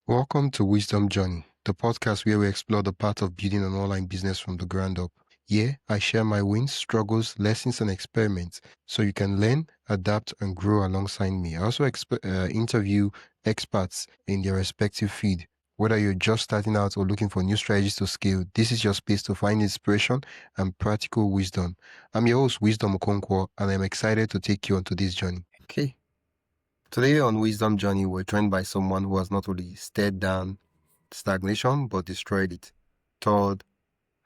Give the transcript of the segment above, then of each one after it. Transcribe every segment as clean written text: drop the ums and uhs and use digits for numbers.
Welcome to Wisdom Journey, the podcast where we explore the path of building an online business from the ground up. Here, I share my wins, struggles, lessons, and experiments so you can learn, adapt, and grow alongside me. I also interview experts in their respective field. Whether you're just starting out or looking for new strategies to scale, this is your space to find inspiration and practical wisdom. I'm your host, Wisdom Okonkwo, and I'm excited to take you on this journey. Okay. Today on Wisdom Journey, we're joined by someone who has not only stared down stagnation, but destroyed it. Todd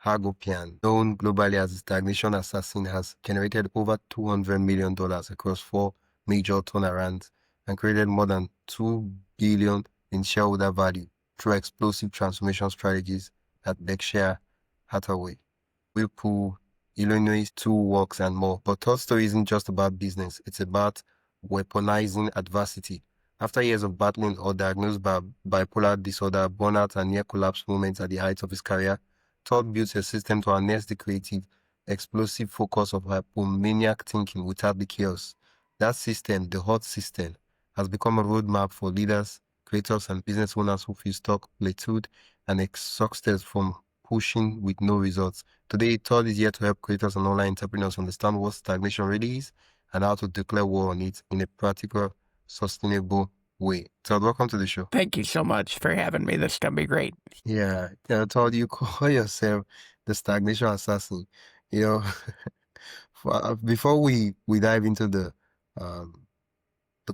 Hagopian, known globally as the Stagnation Assassin, has generated over $200 million across 4 major turnarounds and created more than $2 billion in shareholder value through explosive transformation strategies at Berkshire Hathaway, Whirlpool, Illinois, Two Works, and more. But Todd's story isn't just about business. It's about weaponizing adversity. After years of battling or diagnosed by bipolar disorder, burnout, and near-collapse moments at the height of his career, Todd built a system to harness the creative, explosive focus of hypomaniac thinking without the chaos. That system, the HOT system, has become a roadmap for leaders, creators, and business owners who feel stuck, plateaued, and exhausted from pushing with no results. Today, Todd is here to help creators and online entrepreneurs understand what stagnation really is and how to declare war on it in a practical, sustainable way. Todd, welcome to the show. Thank you so much for having me. This is going to be great. Yeah, Todd, you call yourself the Stagnation Assassin. You know, before we dive into the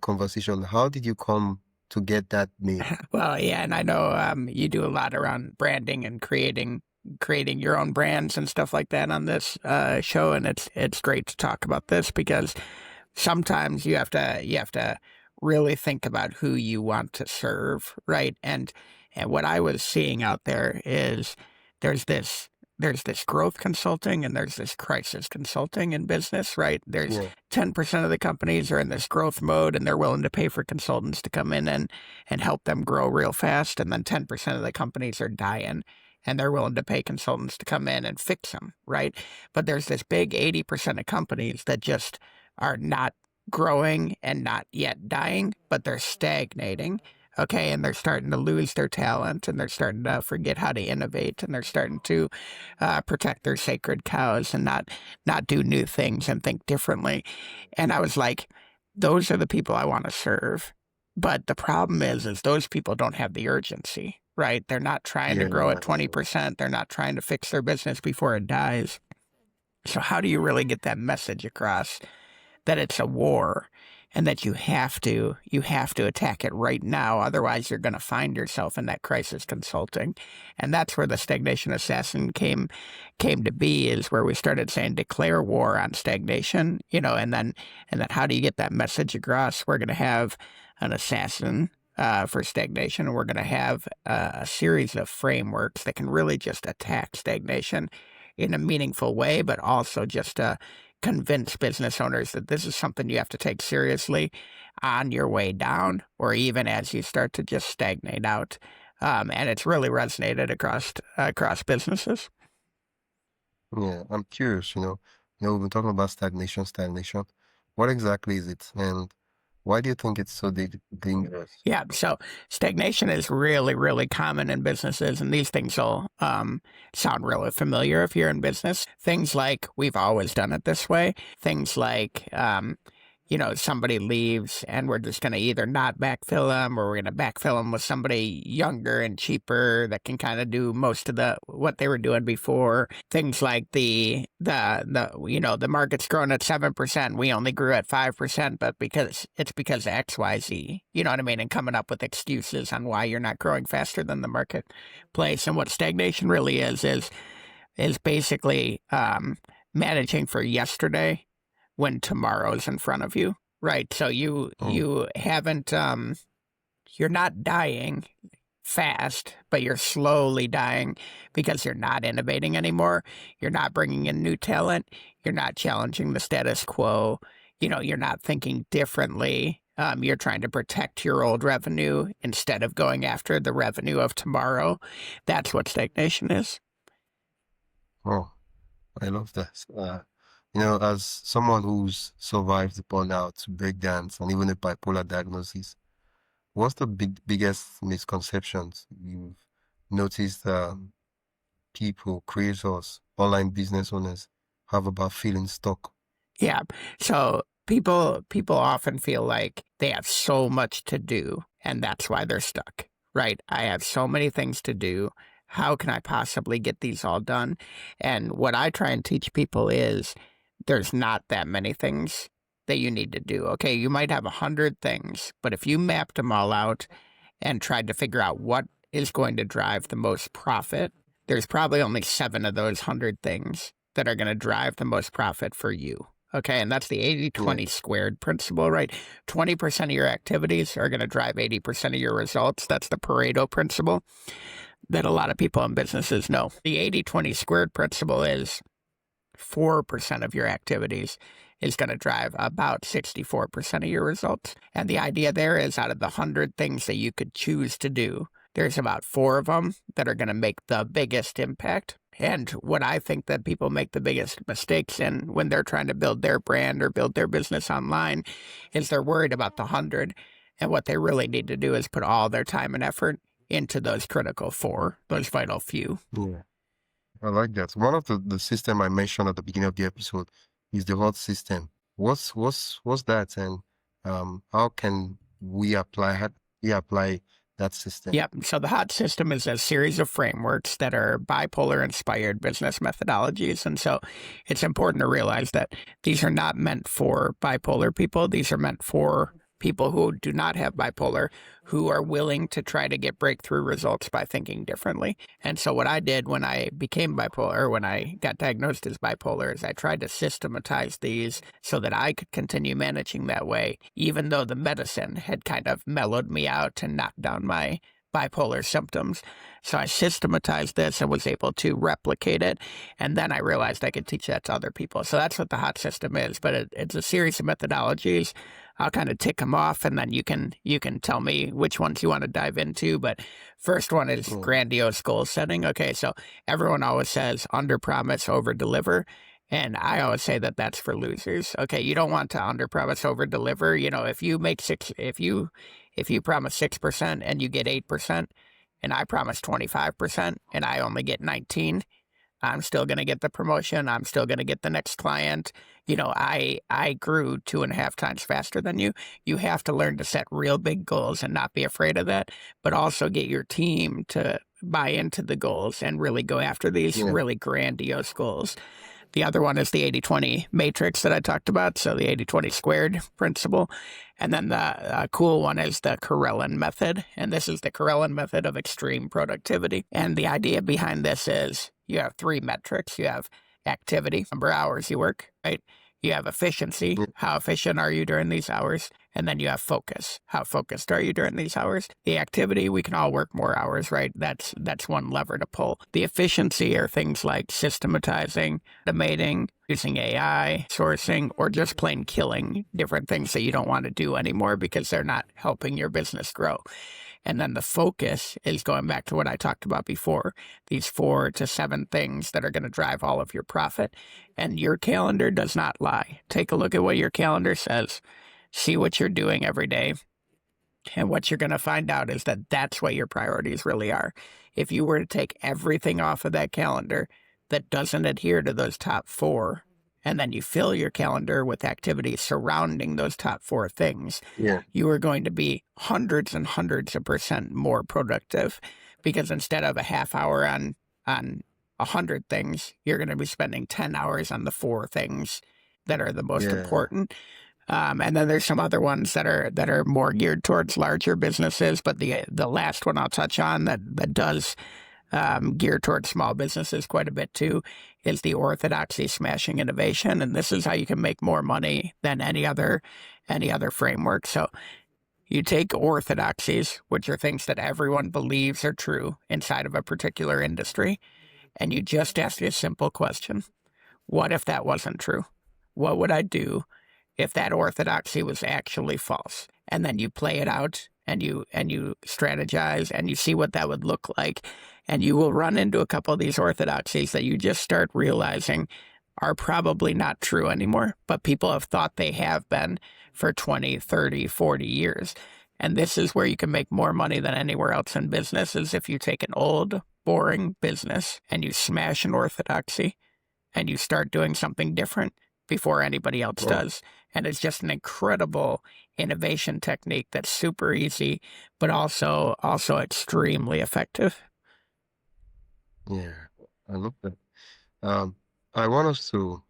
conversation, how did you come to get that name? Well, yeah, and I know you do a lot around branding and creating your own brands and stuff like that on this show, and it's great to talk about this because sometimes you have to really think about who you want to serve, right? And what I was seeing out there is there's this growth consulting and there's this crisis consulting in business, right? There's 10% of the companies are in this growth mode and they're willing to pay for consultants to come in and help them grow real fast. And then 10% of the companies are dying and they're willing to pay consultants to come in and fix them, right? But there's this big 80% of companies that just are not growing and not yet dying, but they're stagnating. Okay, and they're starting to lose their talent, and they're starting to forget how to innovate, and they're starting to protect their sacred cows and not do new things and think differently. And I was like, those are the people I want to serve. But the problem is those people don't have the urgency, right? They're not trying to grow at 20%. They're not trying to fix their business before it dies. So how do you really get that message across that it's a war and that you have to attack it right now? Otherwise, you're going to find yourself in that crisis consulting. And that's where the Stagnation Assassin came to be, is where we started saying declare war on stagnation, and then how do you get that message across? We're going to have an assassin for stagnation, and we're going to have a series of frameworks that can really just attack stagnation in a meaningful way, but also just convince business owners that this is something you have to take seriously on your way down, or even as you start to just stagnate out. And it's really resonated across businesses. Yeah, I'm curious, we've been talking about stagnation. What exactly is it? And why do you think it's so dangerous? Yeah, so stagnation is really, really common in businesses, and these things will sound really familiar if you're in business. Things like, we've always done it this way. Things like, somebody leaves and we're just going to either not backfill them, or we're going to backfill them with somebody younger and cheaper that can kind of do most of what they were doing before. Things like the market's growing at 7%, we only grew at 5%, but because of X, Y, Z, you know what I mean? And coming up with excuses on why you're not growing faster than the marketplace. And what stagnation really is basically managing for yesterday when tomorrow's in front of you, right? So you haven't, you're not dying fast, but you're slowly dying because you're not innovating anymore. You're not bringing in new talent. You're not challenging the status quo. You're not thinking differently. You're trying to protect your old revenue instead of going after the revenue of tomorrow. That's what stagnation is. Oh, I love that. As someone who's survived the burnout, breakdowns, and even a bipolar diagnosis, What's the biggest misconceptions you've noticed people, creators, online business owners have about feeling stuck? Yeah. So people often feel like they have so much to do and that's why they're stuck, right? I have so many things to do. How can I possibly get these all done? And what I try and teach people is there's not that many things that you need to do. Okay, you might have 100 things, but if you mapped them all out and tried to figure out what is going to drive the most profit, there's probably only 7 of those 100 things that are going to drive the most profit for you. Okay, and that's the 80-20 squared principle, right? 20% of your activities are going to drive 80% of your results. That's the Pareto principle that a lot of people in businesses know. The 80-20 squared principle is 4% of your activities is going to drive about 64% of your results. And the idea there is out of the 100 things that you could choose to do, there's about 4 of them that are going to make the biggest impact. And what I think that people make the biggest mistakes in when they're trying to build their brand or build their business online is they're worried about the 100. And what they really need to do is put all their time and effort into those critical 4, those vital few. Yeah, I like that. One of the system I mentioned at the beginning of the episode is the HOT system. What's that, and how can we apply that system? Yep. So the HOT system is a series of frameworks that are bipolar-inspired business methodologies. And so it's important to realize that these are not meant for bipolar people. These are meant for people who do not have bipolar, who are willing to try to get breakthrough results by thinking differently. And so what I did when I became bipolar, when I got diagnosed as bipolar, is I tried to systematize these so that I could continue managing that way, even though the medicine had kind of mellowed me out and knocked down my bipolar symptoms. So I systematized this and was able to replicate it. And then I realized I could teach that to other people. So that's what the HOT system is. But it's a series of methodologies. I'll kind of tick them off, and then you can tell me which ones you want to dive into. But first one is grandiose goal setting. Okay, so everyone always says under promise, over deliver. And I always say that that's for losers. Okay, you don't want to under promise, over deliver. You know, if you promise 6% and you get 8%, and I promise 25% and I only get 19, I'm still going to get the promotion. I'm still going to get the next client. You know, I grew 2.5 times faster than you. You have to learn to set real big goals and not be afraid of that, but also get your team to buy into the goals and really go after these really grandiose goals. The other one is the 80-20 matrix that I talked about, so the 80-20 squared principle. And then the cool one is the Karelin method, and this is the Karelin method of extreme productivity. And the idea behind this is you have 3 metrics. You have activity, number of hours you work, right? You have efficiency, how efficient are you during these hours? And then you have focus, how focused are you during these hours? The activity, we can all work more hours, right? That's one lever to pull. The efficiency are things like systematizing, automating, using AI, sourcing, or just plain killing different things that you don't want to do anymore because they're not helping your business grow. And then the focus is going back to what I talked about before, these 4 to 7 things that are going to drive all of your profit. And your calendar does not lie. Take a look at what your calendar says. See what you're doing every day. And what you're going to find out is that that's what your priorities really are. If you were to take everything off of that calendar that doesn't adhere to those top 4, and then you fill your calendar with activities surrounding those top 4 things, you are going to be hundreds and hundreds of % more productive, because instead of a half hour on 100 things, you're going to be spending 10 hours on the 4 things that are the most important. And then there's some other ones that are more geared towards larger businesses, but the last one I'll touch on that does gear towards small businesses quite a bit too, is the orthodoxy smashing innovation. And this is how you can make more money than any other framework. So you take orthodoxies, which are things that everyone believes are true inside of a particular industry, and you just ask a simple question. What if that wasn't true? What would I do if that orthodoxy was actually false? And then you play it out and you strategize and you see what that would look like. And you will run into a couple of these orthodoxies that you just start realizing are probably not true anymore, but people have thought they have been for 20, 30, 40 years. And this is where you can make more money than anywhere else in business, is if you take an old, boring business and you smash an orthodoxy and you start doing something different before anybody else does. And it's just an incredible innovation technique that's super easy, but also extremely effective. Yeah, I love that. I want us to,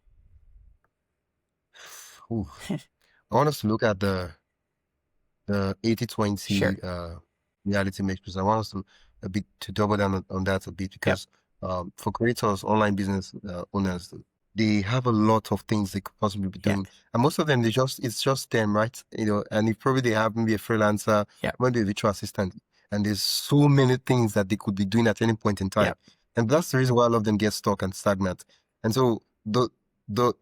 ooh, I want us to look at the 80/20 Sure. reality matrix. I want us to a bit to double down on that a bit, Yep. because for creators, online business owners, they have a lot of things they could possibly be Yeah. doing, and most of them it's just them, right? And if probably they have maybe a freelancer, Yep. maybe a virtual assistant, and there's so many things that they could be doing at any point in time, Yep. and that's the reason why a lot of them get stuck and stagnant. And so the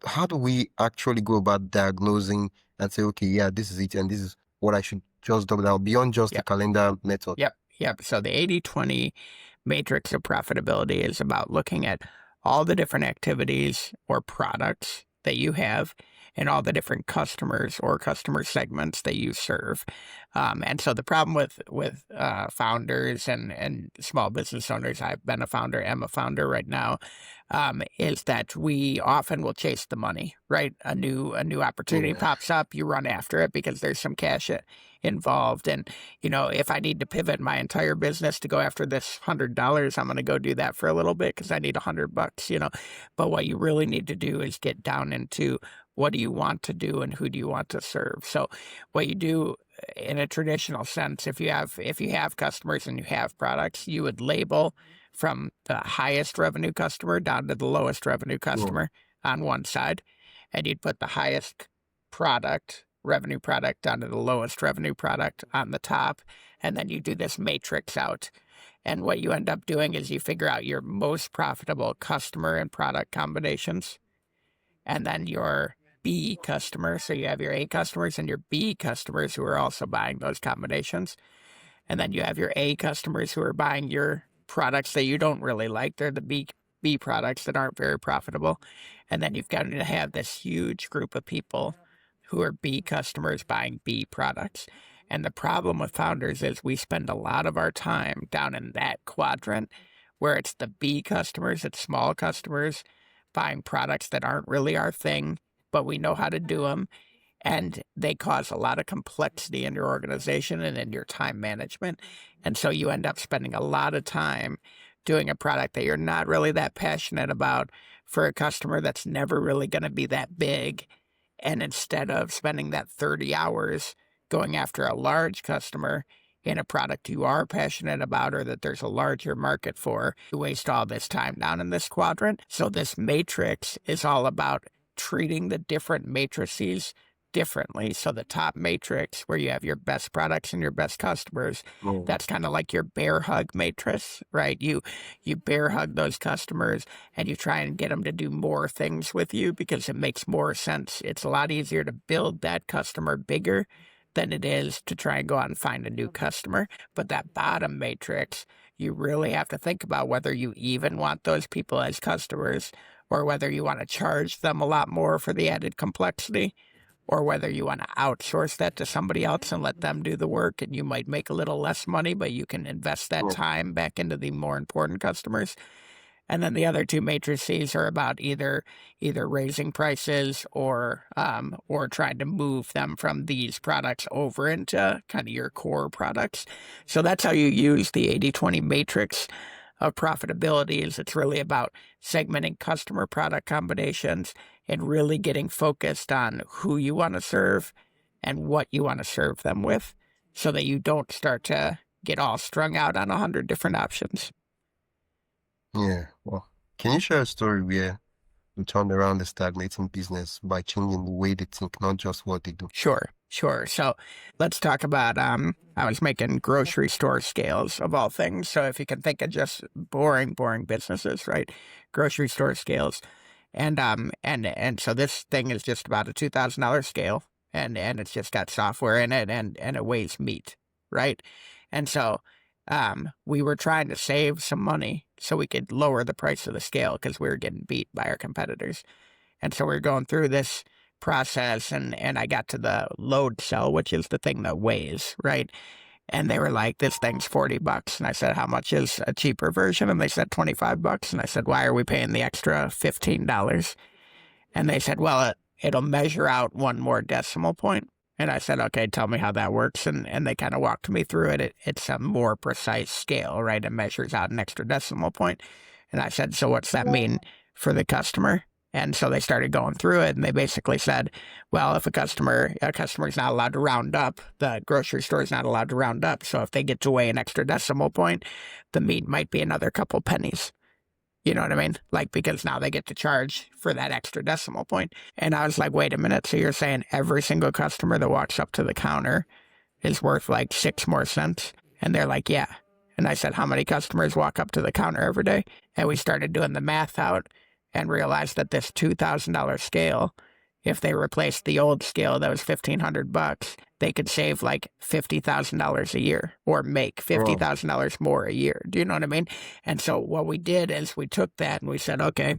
how do we actually go about diagnosing and say, okay, yeah, this is it, and this is what I should just double down beyond just the Yep. calendar method? Yep. So the 80/20 matrix of profitability is about looking at all the different activities or products that you have and all the different customers or customer segments that you serve. And so the problem with founders and small business owners, I've been a founder, am a founder right now, is that we often will chase the money, right? A new opportunity Yeah. pops up, you run after it because there's some cash involved. And, if I need to pivot my entire business to go after this $100, I'm going to go do that for a little bit because I need $100, But what you really need to do is get down into what do you want to do and who do you want to serve. So what you do in a traditional sense, if you have customers and you have products, you would label from the highest revenue customer down to the lowest revenue customer on one side, and you'd put the highest revenue product down to the lowest revenue product on the top, and then you do this matrix out. And what you end up doing is you figure out your most profitable customer and product combinations, and then your B customer. So you have your A customers and your B customers who are also buying those combinations. And then you have your A customers who are buying your products that you don't really like. They're the B products that aren't very profitable. And then you've got to have this huge group of people who are B customers buying B products. And the problem with founders is we spend a lot of our time down in that quadrant where it's the B customers, it's small customers buying products that aren't really our thing, but we know how to do them. And they cause a lot of complexity in your organization and in your time management. And so you end up spending a lot of time doing a product that you're not really that passionate about for a customer that's never really going to be that big. And instead of spending that 30 hours going after a large customer in a product you are passionate about or that there's a larger market for, you waste all this time down in this quadrant. So this matrix is all about treating the different matrices differently. So the top matrix, where you have your best products and your best customers, that's kind of like your bear hug matrix, right? You bear hug those customers and you try and get them to do more things with you because it makes more sense. It's a lot easier to build that customer bigger than it is to try and go out and find a new customer. But that bottom matrix, you really have to think about whether you even want those people as customers or whether you want to charge them a lot more for the added complexity, or whether you want to outsource that to somebody else and let them do the work, and you might make a little less money, but you can invest that time back into the more important customers. And then the other two matrices are about either raising prices or trying to move them from these products over into kind of your core products. So that's how you use the 80/20 matrix of profitability. Is it's really about segmenting customer product combinations and really getting focused on who you want to serve and what you want to serve them with, so that you don't start to get all strung out on 100 different options. Yeah. Well, can you share a story where you turned around the stagnating business by changing the way they think, not just what they do? Sure. So let's talk about, I was making grocery store scales of all things. So if you can think of just boring businesses, right? Grocery store scales. And so this thing is just about a $2,000 scale, and it's just got software in it, and it weighs meat, right? And so we were trying to save some money so we could lower the price of the scale because we were getting beat by our competitors. And so we were going through this process, and I got to the load cell, which is the thing that weighs, right? And they were like, this thing's $40. And I said, how much is a cheaper version? And they said $25. And I said, why are we paying the extra $15? And they said, well, it'll measure out one more decimal point. And I said, okay, tell me how that works. And they kind of walked me through it. It's a more precise scale, right? It measures out an extra decimal point. And I said, so what's that mean for the customer? And so they started going through it, and they basically said, well, if a customer is not allowed to round up, the grocery store is not allowed to round up. So if they get to weigh an extra decimal point, the meat might be another couple pennies. You know what I mean? Like, because now they get to charge for that extra decimal point. And I was like, wait a minute. So you're saying every single customer that walks up to the counter is worth like 6 more cents? And they're like, yeah. And I said, how many customers walk up to the counter every day? And we started doing the math out and realized that this $2,000 scale, if they replaced the old scale that was $1,500, they could save like $50,000 a year or make $50,000 more a year. Do you know what I mean? And so what we did is we took that and we said, okay,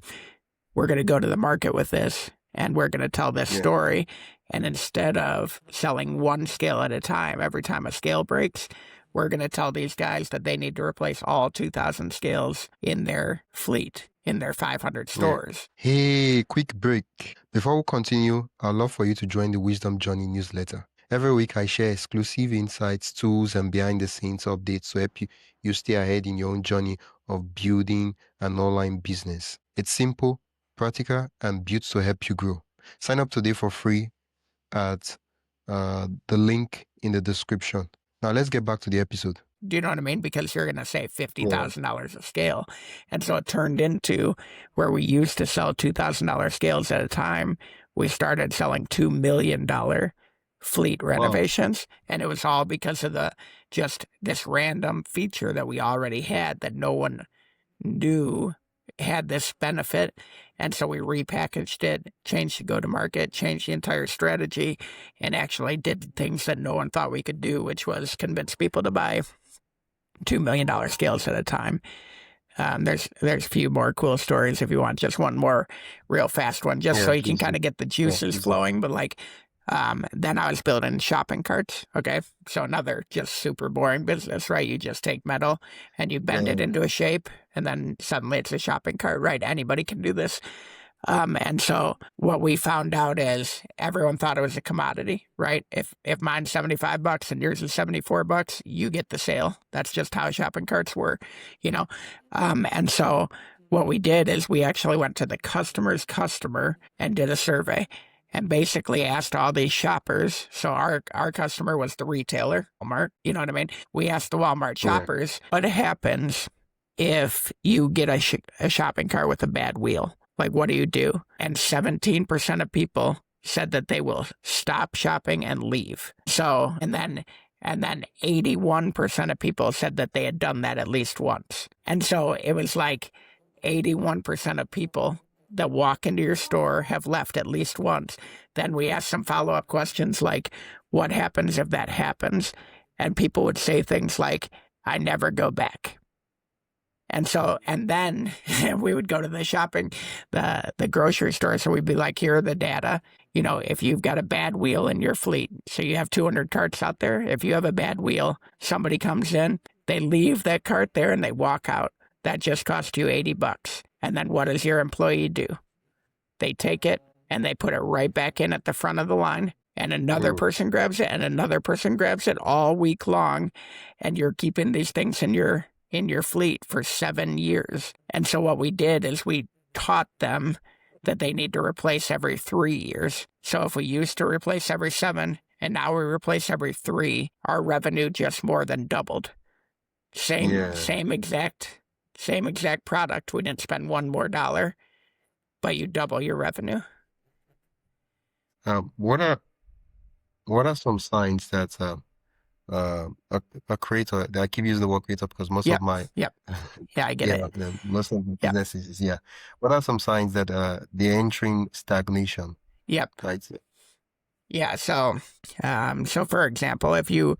we're going to go to the market with this and we're going to tell this story. And instead of selling one scale at a time, every time a scale breaks, we're going to tell these guys that they need to replace all 2,000 scales in their fleet, in their 500 stores. Hey, quick break. Before we continue, I'd love for you to join the Wisdom Journey newsletter. Every week, I share exclusive insights, tools, and behind-the-scenes updates to help you stay ahead in your own journey of building an online business. It's simple, practical, and built to help you grow. Sign up today for free at the link in the description. Now, let's get back to the episode. Do you know what I mean? Because you're going to save $50,000 a scale. And so it turned into where we used to sell $2,000 scales at a time. We started selling $2 million fleet renovations. And it was all because of just this random feature that we already had that no one knew had this benefit. And so we repackaged it, changed the go-to-market, changed the entire strategy, and actually did things that no one thought we could do, which was convince people to buy $2 million scales at a time. There's a few more cool stories if you want just one more real fast one, just so you can kind of get the juices flowing. But like, then I was building shopping carts. Okay. So another just super boring business, right? You just take metal and you bend it into a shape and then suddenly it's a shopping cart, right? Anybody can do this. And so what we found out is everyone thought it was a commodity, right? If mine's $75 and yours is $74, you get the sale. That's just how shopping carts were, you know? And so what we did is we actually went to the customer's customer and did a survey and basically asked all these shoppers. So our customer was the retailer, Walmart, you know what I mean? We asked the Walmart shoppers, what happens if you get a shopping cart with a bad wheel? Like, what do you do? And 17% of people said that they will stop shopping and leave. So, and then 81% of people said that they had done that at least once. And so it was like 81% of people that walk into your store have left at least once. Then we asked some follow-up questions like, what happens if that happens? And people would say things like, I never go back. And so, and then we would go to the grocery store. So we'd be like, here are the data. You know, if you've got a bad wheel in your fleet, so you have 200 carts out there. If you have a bad wheel, somebody comes in, they leave that cart there and they walk out. That just cost you $80. And then what does your employee do? They take it and they put it right back in at the front of the line. And another person grabs it and another person grabs it all week long. And you're keeping these things in your fleet for 7 years. And so what we did is we taught them that they need to replace every 3 years. So if we used to replace every 7 and now we replace every 3, our revenue just more than doubled. Same exact product. We didn't spend $1 more, but you double your revenue. What are some signs that a creator, I keep using the word creator because most of my I get it. Most of the businesses what are some signs that they're entering stagnation? Right. Yeah, so for example, if you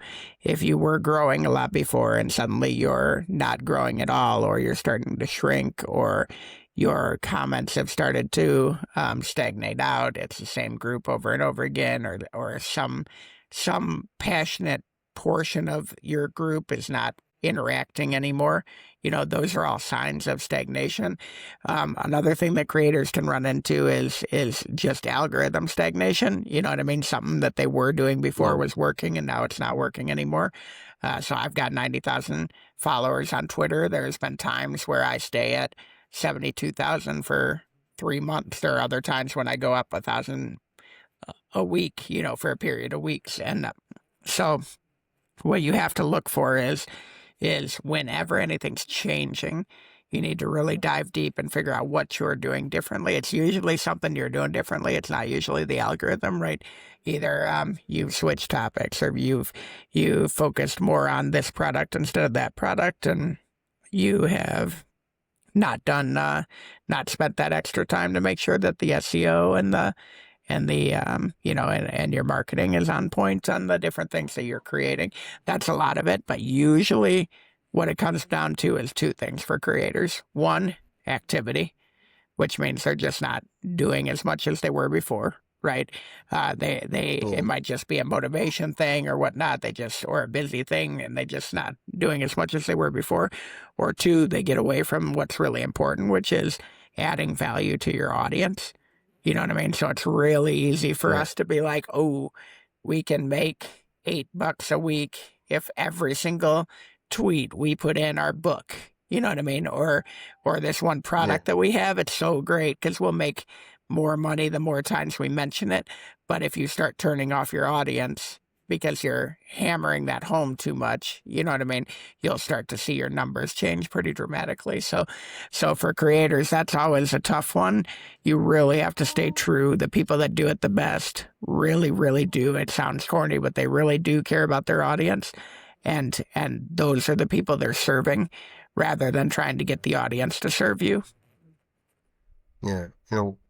were growing a lot before and suddenly you're not growing at all, or you're starting to shrink, or your comments have started to stagnate out. It's the same group over and over again, or some passionate portion of your group is not interacting anymore. Those are all signs of stagnation. Another thing that creators can run into is just algorithm stagnation. You know what I mean? Something that they were doing before was working and now it's not working anymore. So I've got 90,000 followers on Twitter. There's been times where I stay at 72,000 for 3 months. There are other times when I go up 1,000 a week, for a period of weeks. And so what you have to look for is whenever anything's changing, you need to really dive deep and figure out what you're doing differently. It's usually something you're doing differently. It's not usually the algorithm, right? Either you've switched topics, or you've focused more on this product instead of that product, and you have not spent that extra time to make sure that the SEO and your marketing is on point on the different things that you're creating. That's a lot of it, but usually what it comes down to is two things for creators. One, activity, which means they're just not doing as much as they were before, right? It might just be a motivation thing or whatnot. Or a busy thing, and they just not doing as much as they were before. Or two, they get away from what's really important, which is adding value to your audience. You know what I mean? So it's really easy for us to be like, oh, we can make $8 a week if every single tweet we put in our book. You know what I mean? Or this one product that we have, it's so great because we'll make more money the more times we mention it. But if you start turning off your audience because you're hammering that home too much, you know what I mean? You'll start to see your numbers change pretty dramatically. So for creators, that's always a tough one. You really have to stay true. The people that do it the best really, really do. It sounds corny, but they really do care about their audience. And those are the people they're serving rather than trying to get the audience to serve you. Yeah.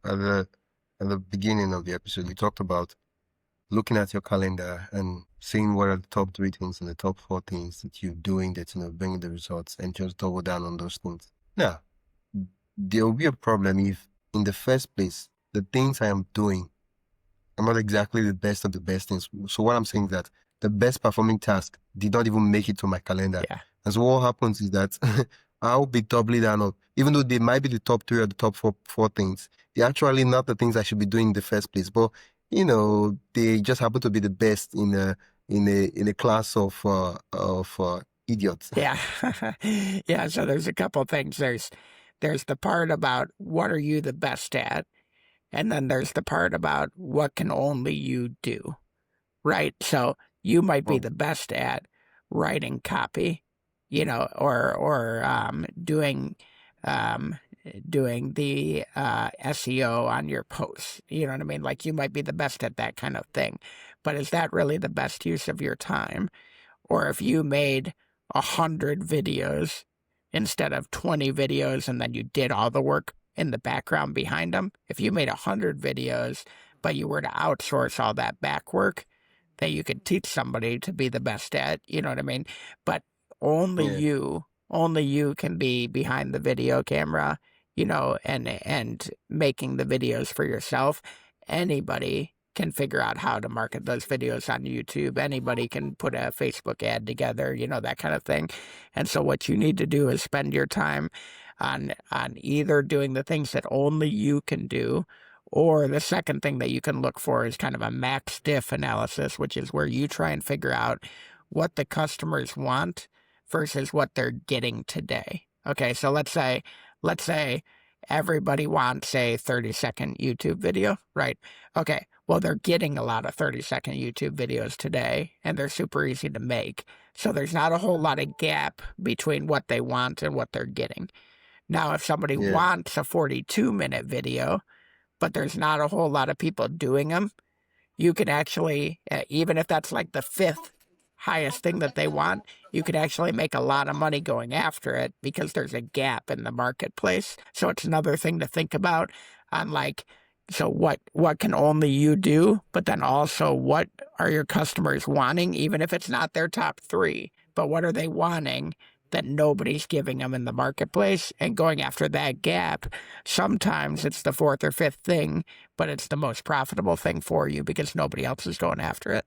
At the beginning of the episode, we talked about looking at your calendar and seeing what are the top 3 things and the top 4 things that you're doing that's bringing the results, and just double down on those things. Now, there will be a problem if, in the first place, the things I am doing are not exactly the best of the best things. So what I'm saying is that the best performing task did not even make it to my calendar. Yeah. And so what happens is that I'll be doubling down on, even though they might be the top 3 or the top four things, they're actually not the things I should be doing in the first place. But they just happen to be the best in a class of idiots. Yeah. Yeah. So there's a couple of things. There's the part about what are you the best at? And then there's the part about what can only you do, right? So you might be the best at writing copy, or doing the SEO on your posts. You know what I mean? Like, you might be the best at that kind of thing, but is that really the best use of your time? Or if you made 100 videos instead of 20 videos, and then you did all the work in the background behind them, if you made 100 videos, but you were to outsource all that back work that you could teach somebody to be the best at, you know what I mean? But only you can be behind the video camera, and making the videos for yourself. Anybody can figure out how to market those videos on YouTube. Anybody can put a Facebook ad together, that kind of thing. And so what you need to do is spend your time on either doing the things that only you can do, or the second thing that you can look for is kind of a max diff analysis, which is where you try and figure out what the customers want versus what they're getting today. Okay, so let's say everybody wants a 30-second YouTube video, right? Okay, well, they're getting a lot of 30-second YouTube videos today, and they're super easy to make. So there's not a whole lot of gap between what they want and what they're getting. Now, if somebody wants a 42-minute video, but there's not a whole lot of people doing them, you could actually, even if that's like the 5th highest thing that they want, you could actually make a lot of money going after it because there's a gap in the marketplace. So it's another thing to think about on so what can only you do, but then also what are your customers wanting, even if it's not their top 3, but what are they wanting that nobody's giving them in the marketplace and going after that gap. Sometimes it's the fourth or fifth thing, but it's the most profitable thing for you because nobody else is going after it.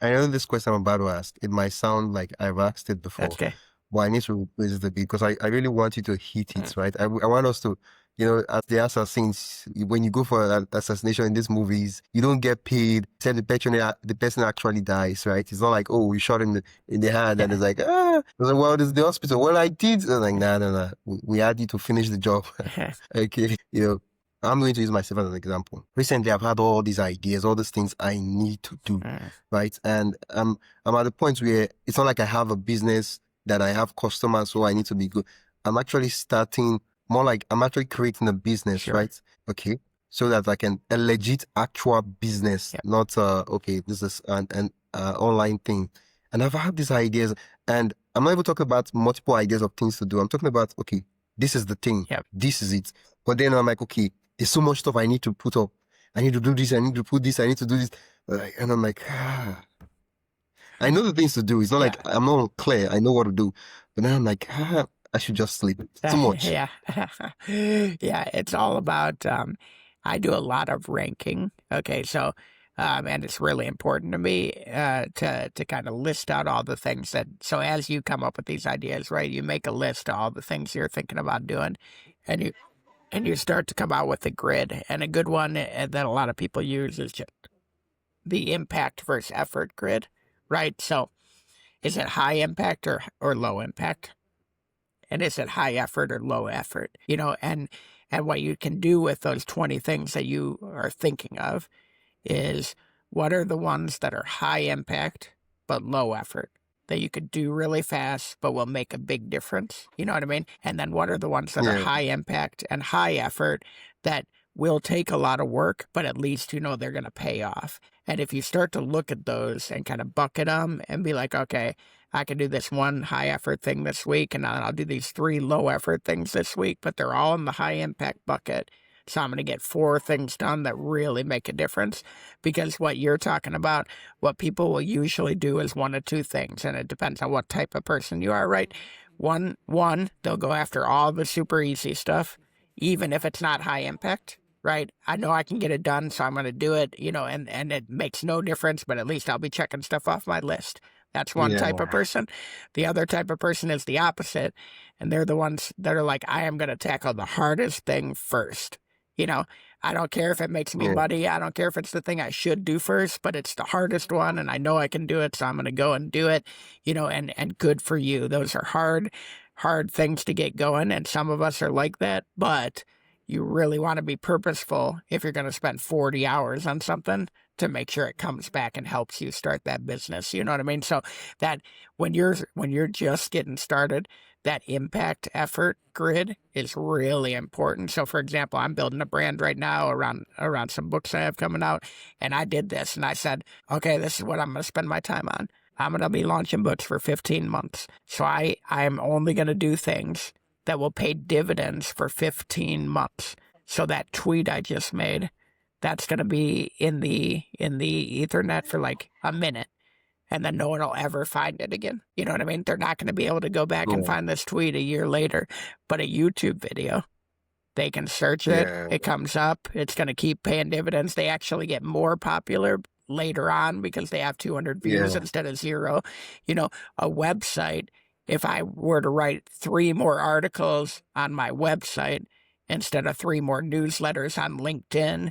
I know this question I'm about to ask, it might sound like I've asked it before, That's okay. but I need to revisit it because I really want you to hit it, right? I want us to, as the assassins, when you go for an assassination in these movies, you don't get paid. Said the person actually dies, right? It's not like, oh, you shot him in the hand and it's like, it's like, well, this is the hospital. Well, I did. I'm like, nah. We had you to finish the job. Okay. I'm going to use myself as an example. Recently, I've had all these ideas, all these things I need to do, right? And I'm at the point where it's not like I have a business that I have customers, so I need to be good. I'm actually starting more like I'm actually creating a business, Sure. right? Okay. So that I can, a legit actual business, not, okay, this is an online thing. And I've had these ideas and I'm not even talking about multiple ideas of things to do. I'm talking about, okay, this is the thing. This is it. But then I'm like, okay, there's so much stuff I need to put up. I need to do this. I need to put this. I need to do this. And I'm like, I know the things to do. It's not like I'm not clear. I know what to do. But then I'm like, I should just sleep. Too much. Yeah. It's all about, I do a lot of ranking. Okay. So, and it's really important to me, to kind of list out all the things so as you come up with these ideas, right, you make a list of all the things you're thinking about doing and you start to come out with a grid. And a good one that a lot of people use is just the impact versus effort grid, right? So is it high impact or low impact? And is it high effort or low effort? And what you can do with those 20 things that you are thinking of is what are the ones that are high impact but low effort that you could do really fast but will make a big difference? You know what I mean? And then what are the ones that are high impact and high effort that will take a lot of work, but at least they're going to pay off. And if you start to look at those and kind of bucket them and be like, okay, I can do this one high effort thing this week, and I'll do these 3 low effort things this week, but they're all in the high impact bucket. So I'm going to get 4 things done that really make a difference, because what you're talking about, what people will usually do is 1 of 2 things, and it depends on what type of person you are, right? One, they'll go after all the super easy stuff, even if it's not high impact, right? I know I can get it done, so I'm going to do it, and it makes no difference, but at least I'll be checking stuff off my list. That's one type of person. The other type of person is the opposite, and they're the ones that are like, I am going to tackle the hardest thing first. I don't care if it makes me money. I don't care if it's the thing I should do first, but it's the hardest one, and I know I can do it, so I'm going to go and do it, and good for you. Those are hard things to get going, and some of us are like that, but you really want to be purposeful if you're going to spend 40 hours on something to make sure it comes back and helps you start that business. You know what I mean? So that when you're just getting started, that impact effort grid is really important. So for example, I'm building a brand right now around some books I have coming out, and I did this and I said, okay, this is what I'm going to spend my time on. I'm going to be launching books for 15 months. So I'm only going to do things that will pay dividends for 15 months. So that tweet I just made, that's going to be in the Ethernet for like a minute, and then no one will ever find it again. You know what I mean? They're not going to be able to go back and find this tweet a year later. But a YouTube video, they can search it. It comes up. It's going to keep paying dividends. They actually get more popular later on because they have 200 views instead of 0. A website, if I were to write 3 more articles on my website instead of 3 more newsletters on LinkedIn,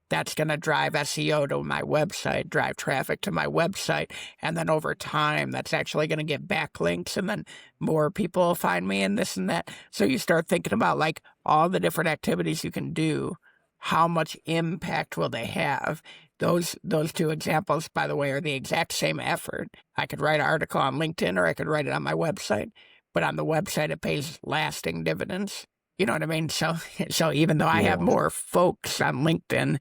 that's going to drive SEO to my website, drive traffic to my website. And then over time, that's actually going to get backlinks, and then more people will find me and this and that. So you start thinking about like all the different activities you can do. How much impact will they have? Those 2 examples, by the way, are the exact same effort. I could write an article on LinkedIn or I could write it on my website, but on the website, it pays lasting dividends. You know what I mean? So even though I have more folks on LinkedIn,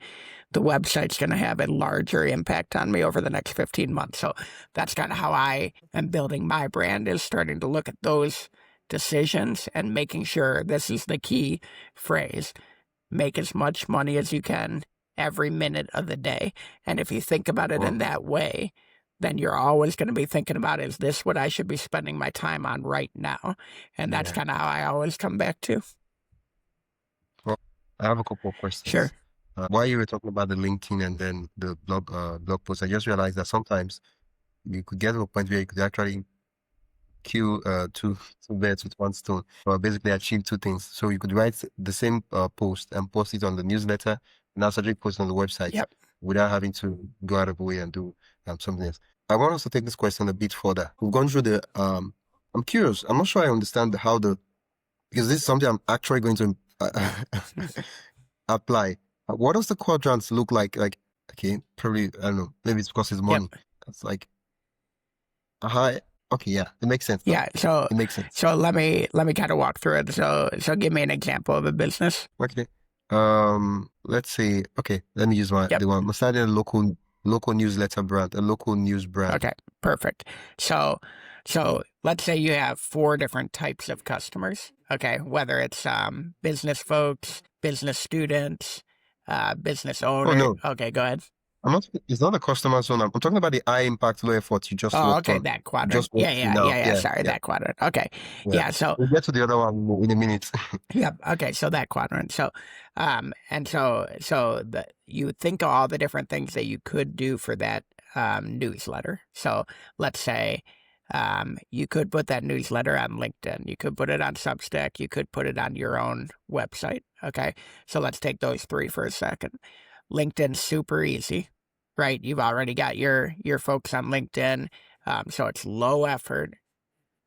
the website's going to have a larger impact on me over the next 15 months. So that's kind of how I am building my brand, is starting to look at those decisions and making sure, this is the key phrase, make as much money as you can every minute of the day. And if you think about it in Well, that way, then you're always going to be thinking about, is this what I should be spending my time on right now? And that's yeah. kind of how I always come back to. Well, I have a couple of Sure. questions. While you were talking about the LinkedIn and then the blog post, I just realized that sometimes you could get to a point where you could actually kill two birds with one stone, or basically achieve two things. So you could write the same post and post it on the newsletter, and also post it on the website Yep. without having to go out of the way and do something else. I want us to take this question a bit further. We've gone through the I'm curious. I'm not sure I understand how because this is something I'm actually going to apply. What does the quadrants look like? Like, okay, probably I don't know. Maybe it's because it's Yep. money. It's like a high. Okay, yeah, it makes sense now. Yeah. So It makes sense. let me kind of walk through it. So give me an example of a business. Okay. Let's say, okay, let me use Yep. the one. I'm starting a local newsletter brand, a local news brand. Okay. Perfect. So let's say you have 4 different types of customers. Okay. Whether it's business folks, business students, business Oh owner. no, Okay. Go ahead. it's not a customer zone. I'm talking about the high impact, low effort you just Oh, worked okay, on. that You quadrant. just Yeah, worked through now. Yeah, Sorry, yeah, that quadrant. Okay. yeah. Yeah, so We'll get to the other one in a minute. yep. Okay, so that quadrant. So and so you think of all the different things that you could do for that newsletter. So let's say you could put that newsletter on LinkedIn. You could put it on Substack. You could put it on your own website. Okay. So let's take those 3 for a second. LinkedIn's super easy, right? You've already got your folks on LinkedIn. So it's low effort,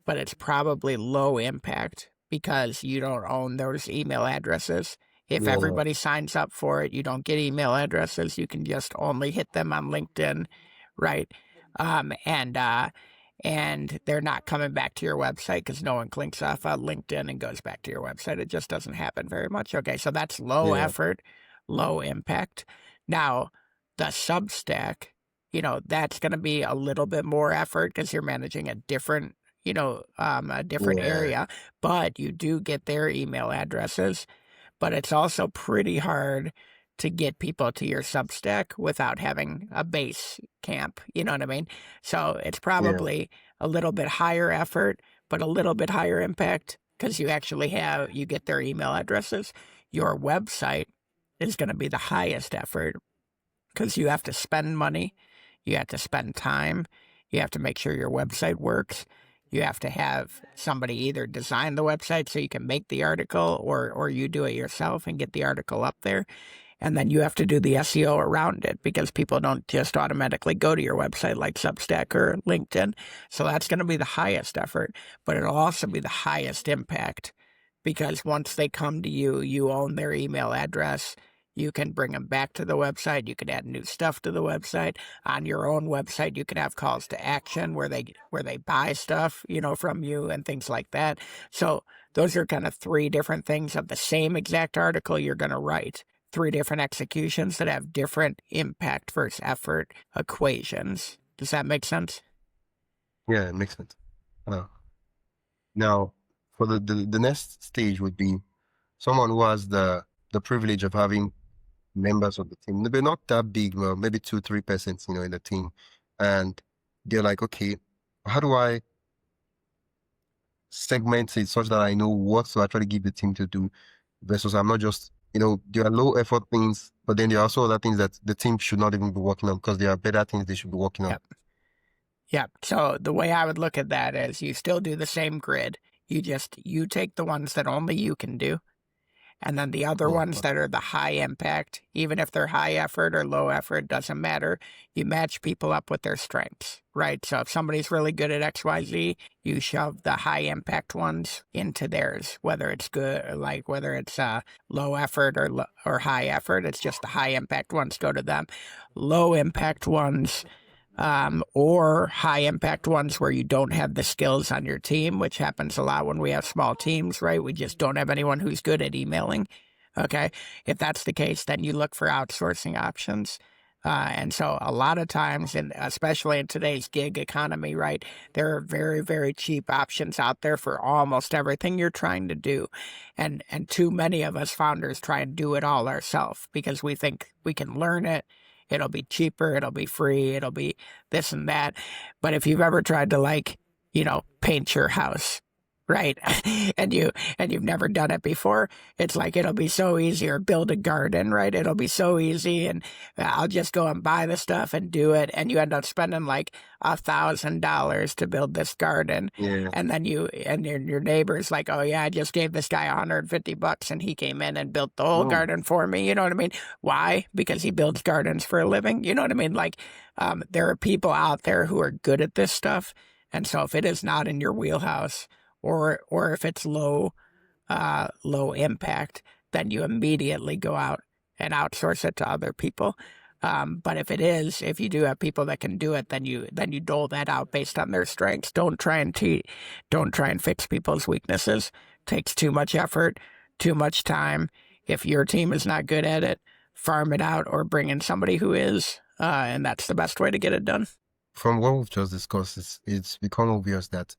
but it's probably low impact because you don't own those email addresses. If Yeah, everybody signs up for it, you don't get email addresses. You can just only hit them on LinkedIn, right? Um, and uh, and they're not coming back to your website because no one clicks off on LinkedIn and goes back to your website. It just doesn't happen very much. Okay, so that's low yeah, effort, low impact. Now, the Substack, that's going to be a little bit more effort because you're managing a different a different yeah, area, but you do get their email addresses. But it's also pretty hard to get people to your Substack without having a base camp. You know what I mean? So it's yeah, probably a little bit higher effort, but a little bit higher impact because you get their email addresses. Your website is going to be the highest effort because you have to spend money, you have to spend time, you have to make sure your website works. You have to have somebody either design the website so you can make the article or you do it yourself and get the article up there. And then you have to do the SEO around it because people don't just automatically go to your website like Substack or LinkedIn. So that's going to be the highest effort, but it'll also be the highest impact because once they come to you, you own their email address. You can bring them back to the website. You can add new stuff to the website. On your own website, you can have calls to action where they buy stuff, from you and things like that. So those are kind of 3 different things of the same exact article you're going to write. 3 different executions that have different impact versus effort equations. Does that make sense? yeah. It makes sense. Now, for the next stage would be someone who has the privilege of having members of the team. Maybe not that big, well, maybe 2-3%, in the team. And they're like, okay, how do I segment it such that I know what to actually give the team to do versus I'm not just, there are low effort things, but then there are also other things that the team should not even be working on because there are better things they should be working on. Yep. Yep. So the way I would look at that is you still do the same grid. You take the ones that only you can do. And then the other Oh, ones that are the high impact, even if they're high effort or low effort, doesn't matter. You match people up with their strengths, right? So if somebody's really good at XYZ, you shove the high impact ones into theirs, whether it's whether it's low effort or high effort, it's just the high impact ones go to them. Low impact ones or high impact ones where you don't have the skills on your team, which happens a lot when we have small teams, right? We just don't have anyone who's good at emailing. Okay. If that's the case, then you look for outsourcing options. And so a lot of times, and especially in today's gig economy, right, there are very, very cheap options out there for almost everything you're trying to do. And too many of us founders try and do it all ourselves because we think we can learn it. It'll be cheaper. It'll be free. It'll be this and that. But if you've ever tried to paint your house, right? and you've never done it before, it's like it'll be so easy, or build a garden, right? It'll be so easy, and I'll just go and buy the stuff and do it, and you end up spending like $1,000 to build this garden. Yeah. And then your neighbor's like, oh yeah, I just gave this guy $150 and he came in and built the whole Oh, garden for me. You know what I mean? Why? Because he builds gardens for a living. You know what I mean? There are people out there who are good at this stuff. And so if it is not in your wheelhouse, or if it's low impact, then you immediately go out and outsource it to other people. But if you do have people that can do it, then you dole that out based on their strengths. Don't try and fix people's weaknesses. It takes too much effort, too much time. If your team is not good at it, farm it out or bring in somebody who is, and that's the best way to get it done. from what we've just discussed, it's become obvious that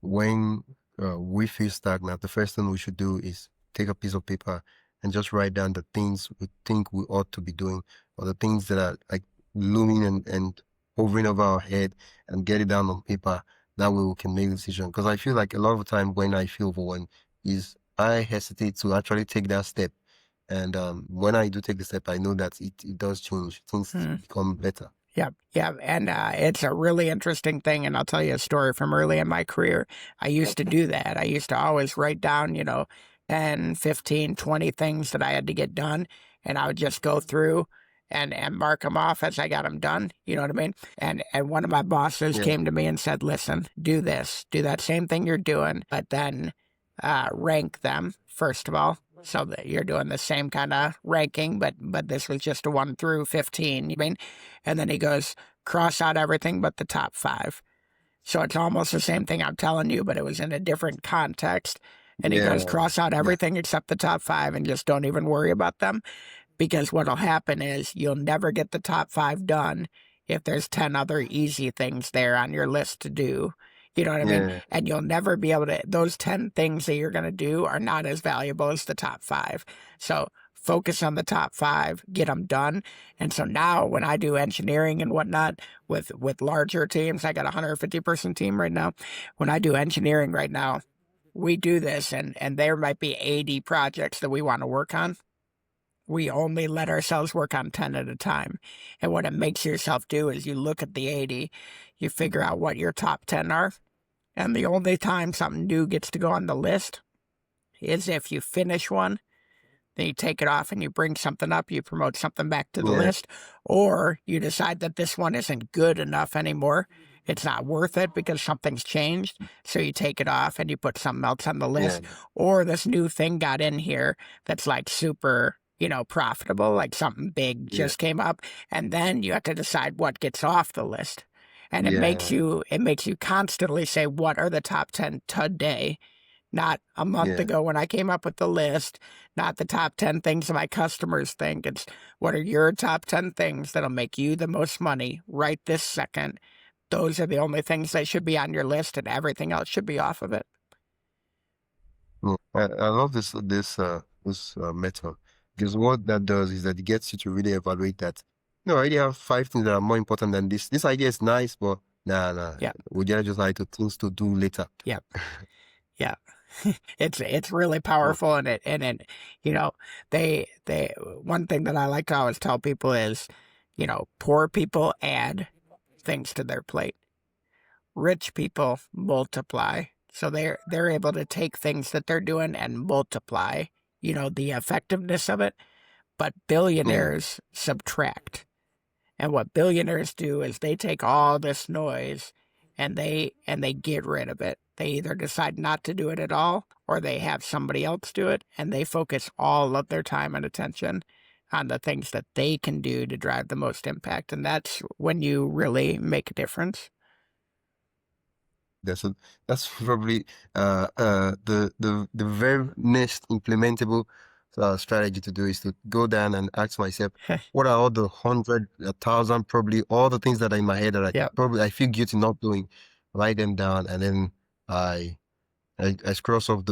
when we feel stagnant, the first thing we should do is take a piece of paper and just write down the things we think we ought to be doing, or the things that are like looming and hovering over our head, and get it down on paper. That way we can make a decision. Because I feel like a lot of the time when I feel overwhelmed is I hesitate to actually take that step. And when I do take the step, I know that it does change. Things become better. Yeah. And it's a really interesting thing. And I'll tell you a story from early in my career. I used to do that. I used to always write down, 10, 15, 20 things that I had to get done. And I would just go through and mark them off as I got them done. You know what I mean? And one of my bosses came to me and said, listen, do this, do that same thing you're doing, but then rank them, first of all. So that you're doing the same kind of ranking, but this was just a 1 through 15. You mean? And then he goes, cross out everything but the top 5. So it's almost the same thing I'm telling you, but it was in a different context. And he goes, cross out everything except the top 5 and just don't even worry about them. Because what'll happen is you'll never get the top 5 done if there's 10 other easy things there on your list to do. You know what I mean? And you'll never be able to, those 10 things that you're going to do are not as valuable as the top 5. So focus on the top 5, get them done. And so now when I do engineering and whatnot with larger teams, I got a 150-person team right now. When I do engineering right now, we do this, and there might be 80 projects that we want to work on. We only let ourselves work on 10 at a time. And what it makes yourself do is you look at the 80, you figure out what your top 10 are, and the only time something new gets to go on the list is if you finish one, then you take it off and you bring something up, you promote something back to the list, or you decide that this one isn't good enough anymore. It's not worth it because something's changed, so you take it off and you put something else on the list, or this new thing got in here that's like super, profitable, like something big just came up, and then you have to decide what gets off the list. And it makes you constantly say, what are the top 10 today? Not a month ago when I came up with the list, not the top 10 things that my customers think. It's what are your top 10 things that'll make you the most money right this second? Those are the only things that should be on your list, and everything else should be off of it. I love this method, because what that does is that it gets you to really evaluate that. No, I already have 5 things that are more important than this. This idea is nice, but nah. Yeah. We just like things to do later. Yeah. It's really powerful, and they one thing that I like to always tell people is, poor people add things to their plate. Rich people multiply. So they're able to take things that they're doing and multiply, the effectiveness of it. But billionaires subtract. And what billionaires do is they take all this noise and they get rid of it. They either decide not to do it at all, or they have somebody else do it, and they focus all of their time and attention on the things that they can do to drive the most impact. And that's when you really make a difference. That's probably the very next implementable strategy to do is to go down and ask myself, what are all the 100, 1,000, probably all the things that are in my head that Yep. I feel guilty not doing, write them down, and then I cross off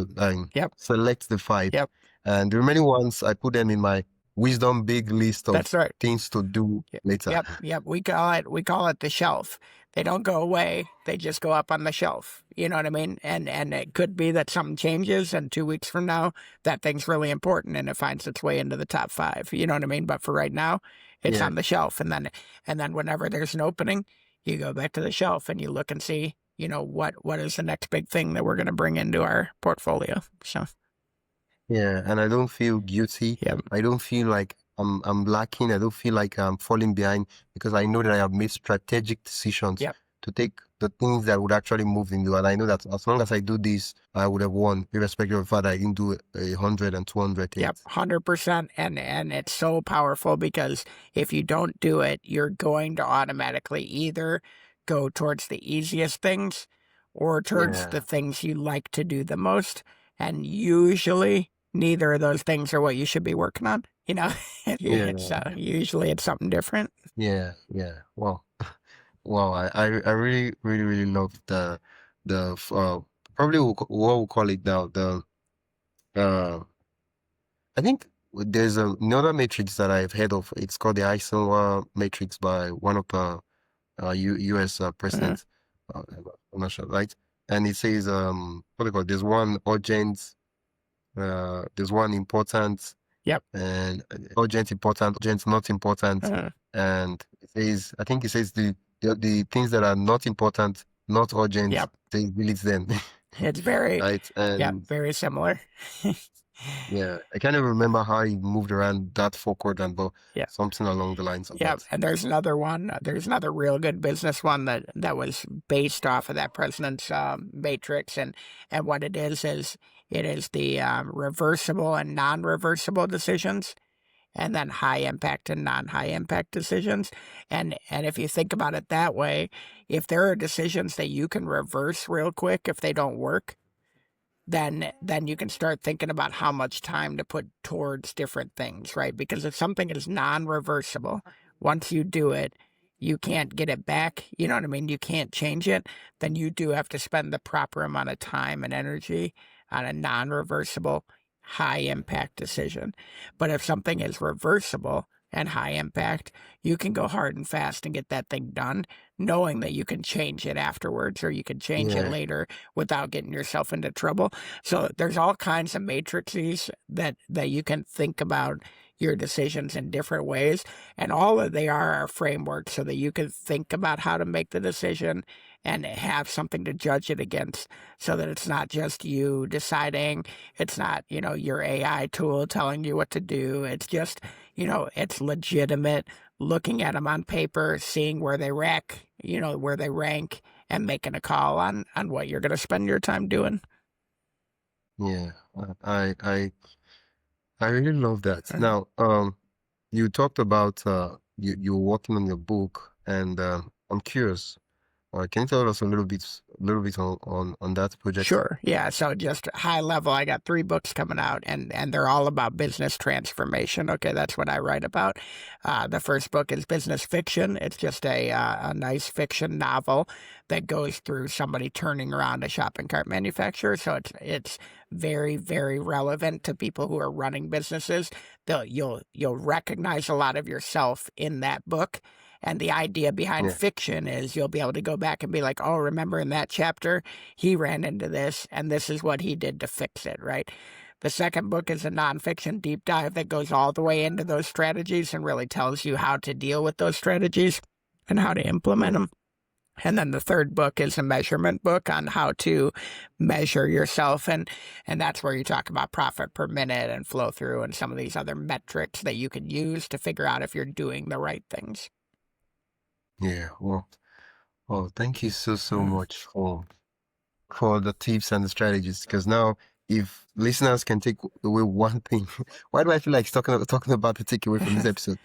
Yep. select the 5. Yep. And the remaining ones, I put them in my wisdom big list of That's right. things to do later. Yep. We call it the shelf. They don't go away. They just go up on the shelf. You know what I mean? And it could be that something changes, and 2 weeks from now, that thing's really important and it finds its way into the top 5. You know what I mean? But for right now, it's on the shelf. And then whenever there's an opening, you go back to the shelf and you look and see, what is the next big thing that we're going to bring into our portfolio. So yeah, and I don't feel guilty. Yep. I don't feel like I'm lacking. I don't feel like I'm falling behind, because I know that I have made strategic decisions to take the things that would actually move the needle. And I know that as long as I do this, I would have won, irrespective of the fact that I didn't do 100 and 200 things. Yep, 100%. And it's so powerful, because if you don't do it, you're going to automatically either go towards the easiest things or towards the things you like to do the most. And usually neither of those things are what you should be working on. Usually it's something different. Yeah. Well, wow. I really, really, really love the probably what we'll call it now, I think there's another matrix that I've heard of. It's called the Eisenhower matrix by one of the U.S. presidents. I'm not sure, right? And it says, what do you call it? There's one urgent, there's one important, and urgent, important, urgent, not important, and it says, I think it says the things that are not important, not urgent, they delete them. It's very right, and very similar. Yeah, I can't even remember how he moved around that 4 quadrant, but something along the lines of that. And there's another one. There's another real good business one that was based off of that president's matrix, and what it is the reversible and non-reversible decisions, and then high impact and non-high impact decisions. And if you think about it that way, if there are decisions that you can reverse real quick if they don't work, then you can start thinking about how much time to put towards different things, right? Because if something is non-reversible, once you do it, you can't get it back. You know what I mean? You can't change it. Then you do have to spend the proper amount of time and energy on a non-reversible, high-impact decision. But if something is reversible and high impact, you can go hard and fast and get that thing done, knowing that you can change it afterwards, or you can change it later without getting yourself into trouble. So there's all kinds of matrices that you can think about your decisions in different ways, and all that they are frameworks so that you can think about how to make the decision and have something to judge it against, so that it's not just you deciding, it's not, your AI tool telling you what to do. It's just, it's legitimate, looking at them on paper, seeing where they rank, and making a call on what you're going to spend your time doing. Yeah, I really love that. Now, you talked about you were working on your book, and I'm curious. Can you tell us a little bit on that project? Sure. Yeah. So just high level, I got 3 books coming out, and they're all about business transformation. Okay, that's what I write about. The first book is business fiction. It's just a nice fiction novel that goes through somebody turning around a shopping cart manufacturer. So it's very, very relevant to people who are running businesses. You'll recognize a lot of yourself in that book. And the idea behind fiction is you'll be able to go back and be like, oh, remember in that chapter, he ran into this, and this is what he did to fix it, right? The second book is a nonfiction deep dive that goes all the way into those strategies and really tells you how to deal with those strategies and how to implement them. And then the third book is a measurement book on how to measure yourself. And that's where you talk about profit per minute and flow through and some of these other metrics that you can use to figure out if you're doing the right things. Yeah, well, thank you so much for the tips and the strategies. Because now, if listeners can take away one thing, why do I feel like talking about the takeaway from this episode?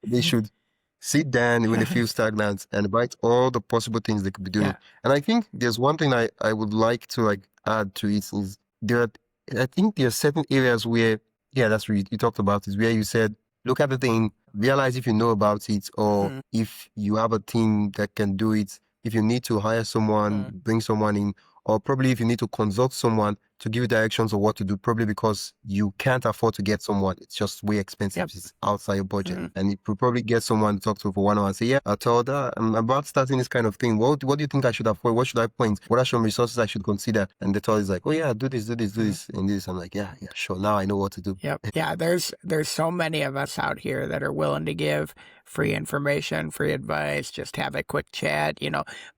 They should sit down with a few stagnants and write all the possible things they could be doing. And I think there's one thing I would like to add to it is I think there are certain areas where Yeah, that's what you talked about it, where you said, look at the thing, realize if you know about it, or if you have a team that can do it, if you need to hire someone, bring someone in, or probably if you need to consult someone to give you directions of what to do, probably because you can't afford to get someone. It's just way expensive. Yep. It's outside your budget. And you could probably get someone to talk to for 1 hour and say, yeah, I told her I'm about starting this kind of thing. What do you think I should afford? What should I point? What are some resources I should consider? And the Todd is like, oh yeah, do this, and this. I'm like, yeah, sure. Now I know what to do. Yep. Yeah, there's so many of us out here that are willing to give free information, free advice, just have a quick chat,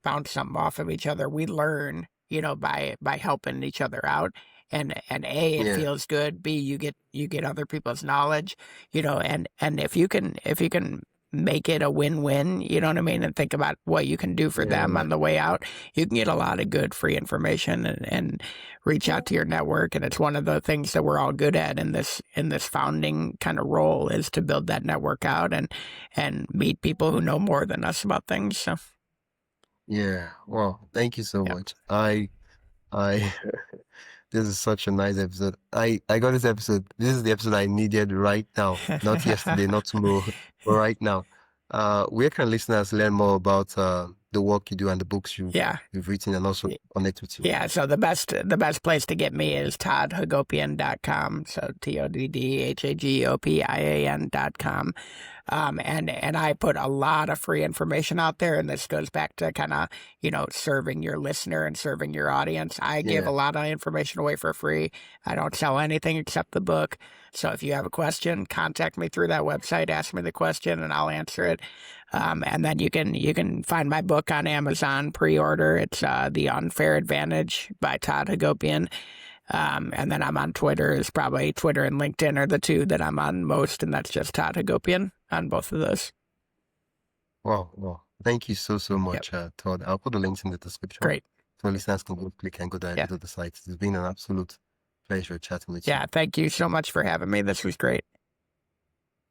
bounce something off of each other. We learn, by helping each other out. And A, it feels good. B, you get other people's knowledge, and if you can make it a win-win, you know what I mean, and think about what you can do for them on the way out, you can get a lot of good free information and reach out to your network. And it's one of the things that we're all good at in this founding kind of role, is to build that network out and meet people who know more than us about things. So yeah, well, thank you so much. I this is such a nice episode. I got this episode. This is the episode I needed right now, not yesterday, not tomorrow, but right now. Where can listeners learn more about the work you do and the books you've written, and also connect with you? Yeah, so the best place to get me is toddhagopian.com. So TODDHAGOPIAN.com. And I put a lot of free information out there, and this goes back to kind of, serving your listener and serving your audience. I give a lot of information away for free. I don't sell anything except the book. So if you have a question, contact me through that website, ask me the question, and I'll answer it. And then you can find my book on Amazon, pre-order. It's The Unfair Advantage by Todd Hagopian. And then I'm on Twitter. It's probably Twitter and LinkedIn are the two that I'm on most, and that's just Todd Hagopian on both of those. Wow. Thank you so much, Todd. I'll put the links in the description. Great. So listeners can go click and go directly to the site. It's been an absolute pleasure chatting with you. Yeah, thank you so much for having me. This was great.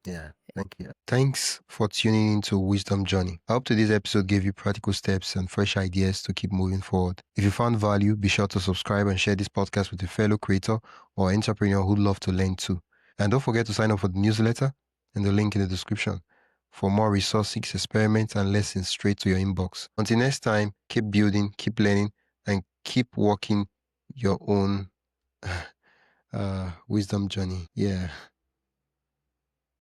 Yeah, thank you. Thanks for tuning into Wisdom Journey. I hope today's episode gave you practical steps and fresh ideas to keep moving forward. If you found value, be sure to subscribe and share this podcast with a fellow creator or entrepreneur who'd love to learn too. And don't forget to sign up for the newsletter and the link in the description for more resources, experiments, and lessons straight to your inbox. Until next time, keep building, keep learning, and keep walking your own wisdom journey. Yeah.